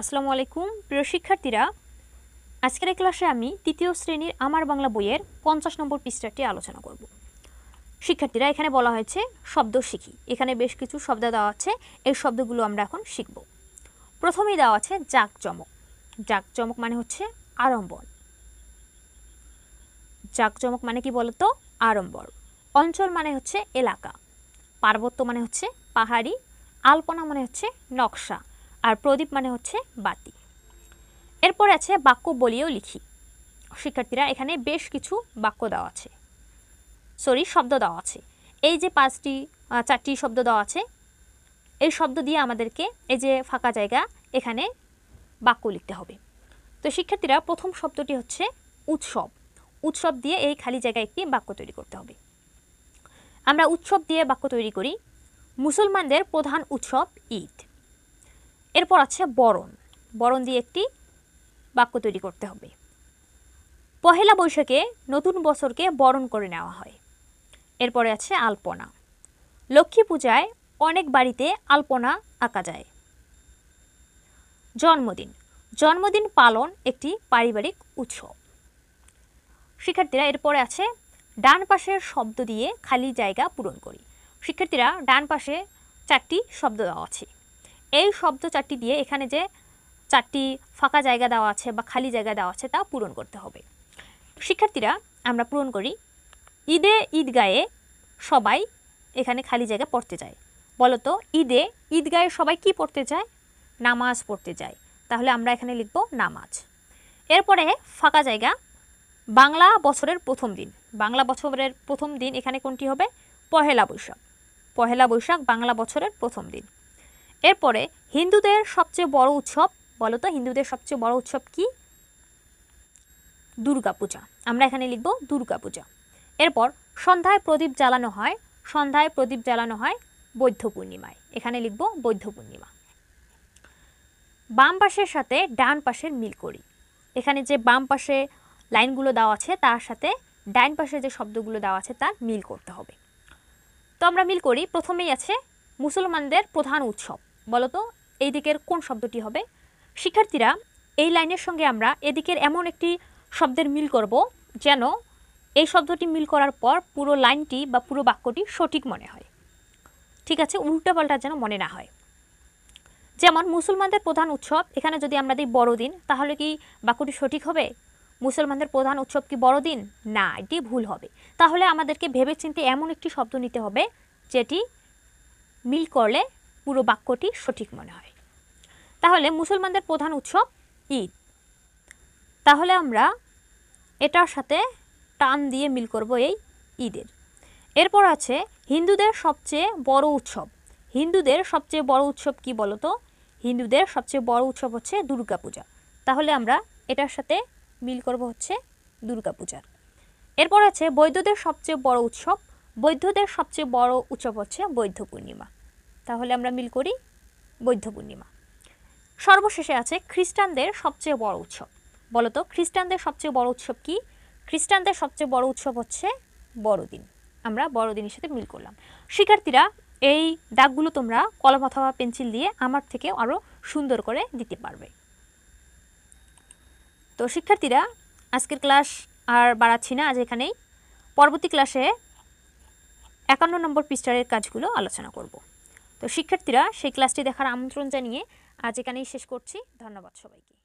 আসসালামু আলাইকুম প্রিয় শিক্ষার্থীরা, আজকের এই ক্লাসে আমি তৃতীয় শ্রেণীর আমার বাংলা বইয়ের 50 নম্বর পৃষ্ঠাটি আলোচনা করব। শিক্ষার্থীরা, এখানে বলা হয়েছে শব্দ শিখি। এখানে বেশ কিছু শব্দ দেওয়া আছে, এই শব্দগুলো আমরা এখন শিখব। প্রথমেই দেওয়া আছে জাঁকজমক। জাঁকজমক মানে হচ্ছে আড়ম্বর। জাঁকজমক মানে কি বলতো? আড়ম্বর। অঞ্চল মানে হচ্ছে এলাকা। পার্বত্য মানে হচ্ছে পাহাড়ি। আলপনা মানে হচ্ছে নকশা। আর প্রদীপ মানে হচ্ছে বাতি। এরপর আছে বাক্য বলিও লিখি। শিক্ষার্থীরা, এখানে বেশ কিছু বাক্য দেওয়া আছে, শব্দ দেওয়া আছে। এই যে চারটি শব্দ দেওয়া আছে, এই শব্দ দিয়ে আমাদেরকে এই যে ফাঁকা জায়গা, এখানে বাক্য লিখতে হবে। তো শিক্ষার্থীরা, প্রথম শব্দটি হচ্ছে উৎসব। উৎসব দিয়ে এই খালি জায়গায় একটি বাক্য তৈরি করতে হবে। আমরা উৎসব দিয়ে বাক্য তৈরি করি। মুসলমানদের প্রধান উৎসব ঈদ। এরপর আছে বরণ। বরণ দিয়ে একটি বাক্য তৈরি করতে হবে। পহেলা বৈশাখে নতুন বছরকে বরণ করে নেওয়া হয়। এরপরে আছে আলপনা। লক্ষ্মী পূজায় অনেক বাড়িতে আলপনা আঁকা যায়। জন্মদিন। জন্মদিন পালন একটি পারিবারিক উৎসব। শিক্ষার্থীরা, এরপরে আছে ডান পাশের শব্দ দিয়ে খালি জায়গা পূরণ করি। শিক্ষার্থীরা, ডান পাশে চারটি শব্দ দেওয়া আছে। এই শব্দ চারটি দিয়ে এখানে যে চারটি ফাঁকা জায়গা দেওয়া আছে বা খালি জায়গা দেওয়া আছে তা পূরণ করতে হবে। শিক্ষার্থীরা, আমরা পূরণ করি। ঈদে ঈদগায়ে সবাই, এখানে খালি জায়গা পড়তে যায়। বলতো, ঈদে ঈদগায়ে সবাই কি পড়তে যায়? নামাজ পড়তে যায়। তাহলে আমরা এখানে লিখব নামাজ। এরপরে ফাঁকা জায়গা, বাংলা বছরের প্রথম দিন। বাংলা বছরের প্রথম দিন এখানে কোনটি হবে? পহেলা বৈশাখ। পহেলা বৈশাখ বাংলা বছরের প্রথম দিন। এরপরে হিন্দুদের সবচেয়ে বড় উৎসব। বলতো, হিন্দুদের সবচেয়ে বড় উৎসব কি? দুর্গাপূজা। আমরা এখানে লিখব দুর্গাপূজা। এরপর সন্ধ্যায় প্রদীপ জ্বালানো হয়। সন্ধ্যায় প্রদীপ জ্বালানো হয় বৌদ্ধ পূর্ণিমায়। এখানে লিখব বৌদ্ধ পূর্ণিমা। বাম পাশের সাথে ডান পাশের মিল করি। এখানে যে বাম পাশে লাইনগুলো দেওয়া আছে তার সাথে ডান পাশে যে শব্দগুলো দেওয়া আছে তার মিল করতে হবে। তো আমরা মিল করি। প্রথমেই আছে মুসলমানদের প্রধান উৎসব। বলতো, এই দিকের কোন শব্দটি হবে? শিক্ষার্থীরা, এই লাইনের সঙ্গে আমরা এদিকের এমন একটি শব্দের মিল করব যেন এই শব্দটি মিল করার পর পুরো লাইনটি বা পুরো বাক্যটি সঠিক মনে হয়। ঠিক আছে, উল্টাপাল্টা যেন মনে না হয়। যেমন মুসলমানদের প্রধান উৎসব, এখানে যদি আমরা দিই বড়দিন, তাহলে কি বাক্যটি সঠিক হবে? মুসলমানদের প্রধান উৎসব কি বড়দিন? না, এটি ভুল হবে। তাহলে আমাদেরকে ভেবেচিন্তে এমন একটি শব্দ নিতে হবে যেটি মিল করলে পুরো বাক্যটি সঠিক মনে হয়। তাহলে মুসলমানদের প্রধান উৎসব ঈদ। তাহলে আমরা এটার সাথে টান দিয়ে মিল করব এই ঈদের। এরপর আছে হিন্দুদের সবচেয়ে বড় উৎসব। হিন্দুদের সবচেয়ে বড় উৎসব কি বলতো? হিন্দুদের সবচেয়ে বড় উৎসব হচ্ছে দুর্গাপূজা। তাহলে আমরা এটার সাথে মিল করব হচ্ছে দুর্গাপূজা। এরপর আছে বৌদ্ধদের সবচেয়ে বড় উৎসব। বৌদ্ধদের সবচেয়ে বড় উৎসব হচ্ছে বৌদ্ধ পূর্ণিমা। তাহলে আমরা মিল করি বৌদ্ধ পূর্ণিমা। সর্বশেষে আছে খ্রিস্টানদের সবচেয়ে বড় উৎসব। বলতো, খ্রিস্টানদের সবচেয়ে বড় উৎসব কি? খ্রিস্টানদের সবচেয়ে বড় উৎসব হচ্ছে বড়দিন। আমরা বড়দিনের সাথে মিল করলাম। শিক্ষার্থীরা, এই দাগগুলো তোমরা কলম অথবা পেন্সিল দিয়ে আমার থেকে আরও সুন্দর করে দিতে পারবে। তো শিক্ষার্থীরা, আজকের ক্লাস আর বাড়াচ্ছি না, আজ এখানেই। পরবর্তী ক্লাসে 51 নম্বর পৃষ্ঠার কাজগুলো আলোচনা করব। তো শিক্ষার্থীরা, সেই ক্লাসটি দেখার আমন্ত্রণ জানিয়ে আজ এখানেই শেষ করছি। ধন্যবাদ সবাইকে।